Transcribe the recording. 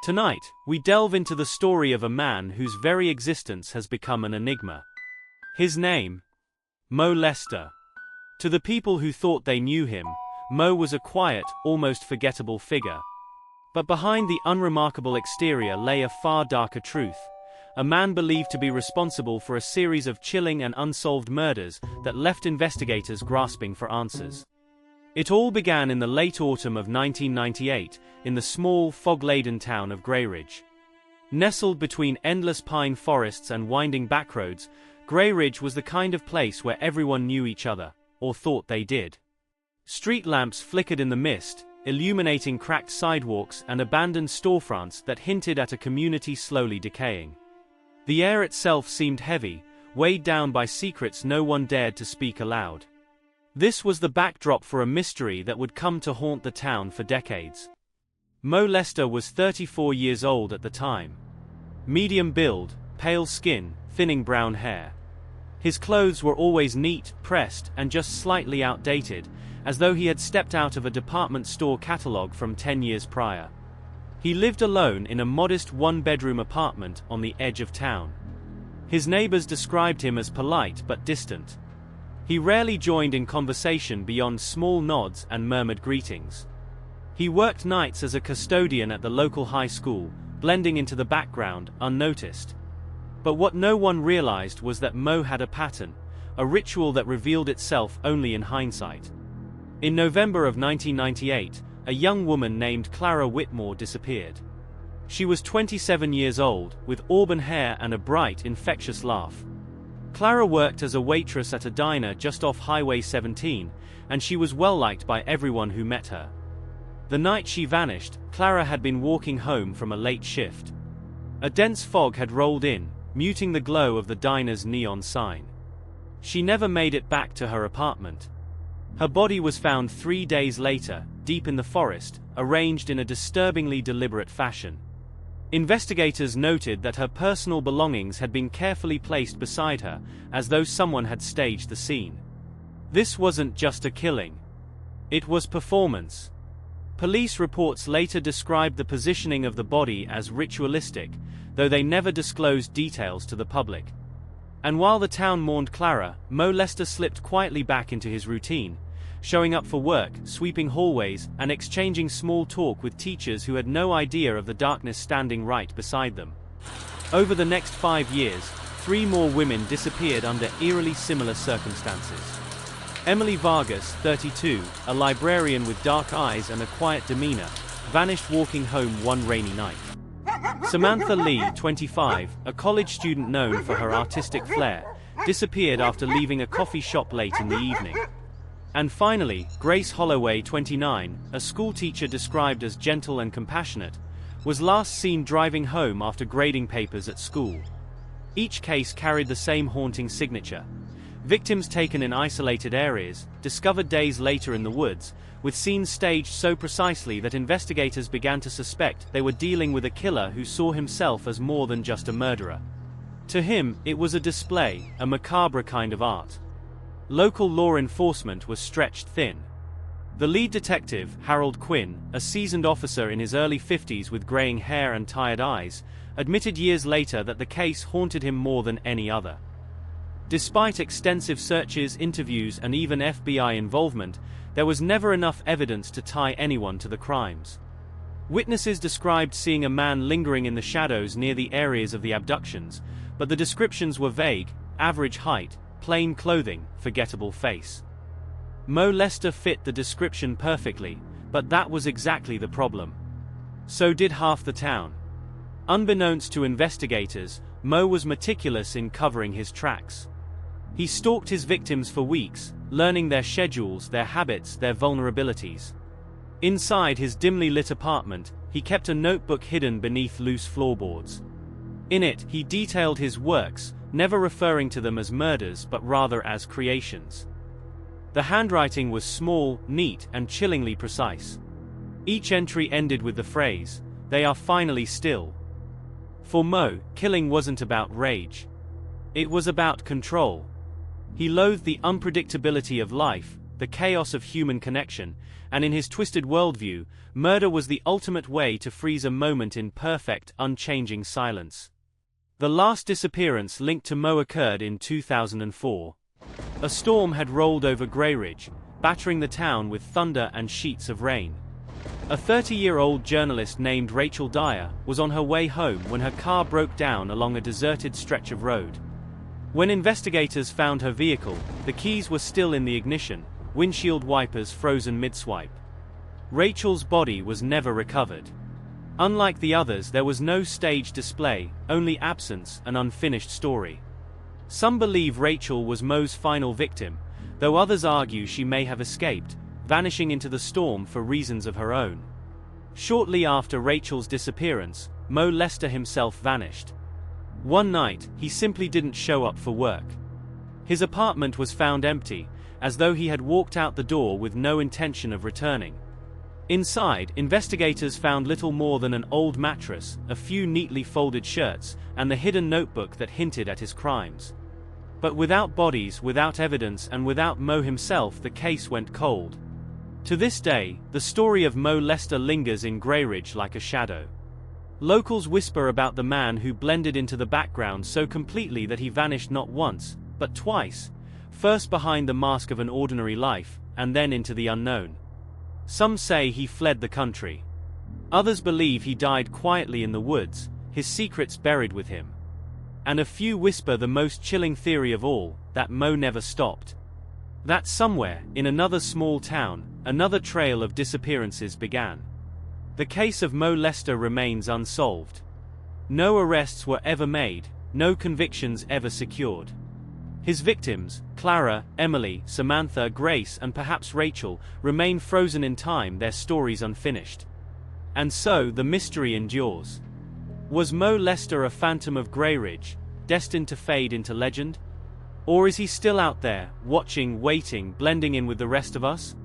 Tonight, we delve into the story of a man whose very existence has become an enigma. His name? Moe Lester. To the people who thought they knew him, Moe was a quiet, almost forgettable figure. But behind the unremarkable exterior lay a far darker truth. A man believed to be responsible for a series of chilling and unsolved murders that left investigators grasping for answers. It all began in the late autumn of 1998, in the small, fog-laden town of Grayridge. Nestled between endless pine forests and winding backroads, Grayridge was the kind of place where everyone knew each other, or thought they did. Street lamps flickered in the mist, illuminating cracked sidewalks and abandoned storefronts that hinted at a community slowly decaying. The air itself seemed heavy, weighed down by secrets no one dared to speak aloud. This was the backdrop for a mystery that would come to haunt the town for decades. Moe Lester was 34 years old at the time. Medium build, pale skin, thinning brown hair. His clothes were always neat, pressed, and just slightly outdated, as though he had stepped out of a department store catalog from 10 years prior. He lived alone in a modest one-bedroom apartment on the edge of town. His neighbors described him as polite but distant. He rarely joined in conversation beyond small nods and murmured greetings. He worked nights as a custodian at the local high school, blending into the background, unnoticed. But what no one realized was that Moe had a pattern, a ritual that revealed itself only in hindsight. In November of 1998, a young woman named Clara Whitmore disappeared. She was 27 years old, with auburn hair and a bright, infectious laugh. Clara worked as a waitress at a diner just off Highway 17, and she was well liked by everyone who met her. The night she vanished, Clara had been walking home from a late shift. A dense fog had rolled in, muting the glow of the diner's neon sign. She never made it back to her apartment. Her body was found 3 days later, deep in the forest, arranged in a disturbingly deliberate fashion. Investigators noted that her personal belongings had been carefully placed beside her, as though someone had staged the scene. This wasn't just a killing. It was performance. Police reports later described the positioning of the body as ritualistic, though they never disclosed details to the public. And while the town mourned Clara, Moe Lester slipped quietly back into his routine, showing up for work, sweeping hallways, and exchanging small talk with teachers who had no idea of the darkness standing right beside them. Over the next 5 years, 3 more women disappeared under eerily similar circumstances. Emily Vargas, 32, a librarian with dark eyes and a quiet demeanor, vanished walking home one rainy night. Samantha Lee, 25, a college student known for her artistic flair, disappeared after leaving a coffee shop late in the evening. And finally, Grace Holloway, 29, a schoolteacher described as gentle and compassionate, was last seen driving home after grading papers at school. Each case carried the same haunting signature. Victims taken in isolated areas, discovered days later in the woods, with scenes staged so precisely that investigators began to suspect they were dealing with a killer who saw himself as more than just a murderer. To him, it was a display, a macabre kind of art. Local law enforcement was stretched thin. The lead detective, Harold Quinn, a seasoned officer in his early 50s with graying hair and tired eyes, admitted years later that the case haunted him more than any other. Despite extensive searches, interviews, and even FBI involvement, there was never enough evidence to tie anyone to the crimes. Witnesses described seeing a man lingering in the shadows near the areas of the abductions, but the descriptions were vague: average height, plain clothing, forgettable face. Moe Lester fit the description perfectly, but that was exactly the problem. So did half the town. Unbeknownst to investigators, Moe was meticulous in covering his tracks. He stalked his victims for weeks, learning their schedules, their habits, their vulnerabilities. Inside his dimly lit apartment, he kept a notebook hidden beneath loose floorboards. In it, he detailed his works, never referring to them as murders but rather as creations. The handwriting was small, neat, and chillingly precise. Each entry ended with the phrase, "They are finally still." For Moe, killing wasn't about rage. It was about control. He loathed the unpredictability of life, the chaos of human connection, and in his twisted worldview, murder was the ultimate way to freeze a moment in perfect, unchanging silence. The last disappearance linked to Moe occurred in 2004. A storm had rolled over Grayridge, battering the town with thunder and sheets of rain. A 30-year-old journalist named Rachel Dyer was on her way home when her car broke down along a deserted stretch of road. When investigators found her vehicle, the keys were still in the ignition, windshield wipers frozen mid-swipe. Rachel's body was never recovered. Unlike the others, there was no stage display, only absence, an unfinished story. Some believe Rachel was Moe's final victim, though others argue she may have escaped, vanishing into the storm for reasons of her own. Shortly after Rachel's disappearance, Moe Lester himself vanished. One night, he simply didn't show up for work. His apartment was found empty, as though he had walked out the door with no intention of returning. Inside, investigators found little more than an old mattress, a few neatly folded shirts, and the hidden notebook that hinted at his crimes. But without bodies, without evidence, and without Moe himself, the case went cold. To this day, the story of Moe Lester lingers in Grayridge like a shadow. Locals whisper about the man who blended into the background so completely that he vanished not once, but twice, first behind the mask of an ordinary life, and then into the unknown. Some say he fled the country. Others believe he died quietly in the woods, his secrets buried with him. And a few whisper the most chilling theory of all, that Moe never stopped. That somewhere, in another small town, another trail of disappearances began. The case of Moe Lester remains unsolved. No arrests were ever made, no convictions ever secured. His victims, Clara, Emily, Samantha, Grace, and perhaps Rachel, remain frozen in time, their stories unfinished. And so, the mystery endures. Was Moe Lester a phantom of Grayridge, destined to fade into legend? Or is he still out there, watching, waiting, blending in with the rest of us?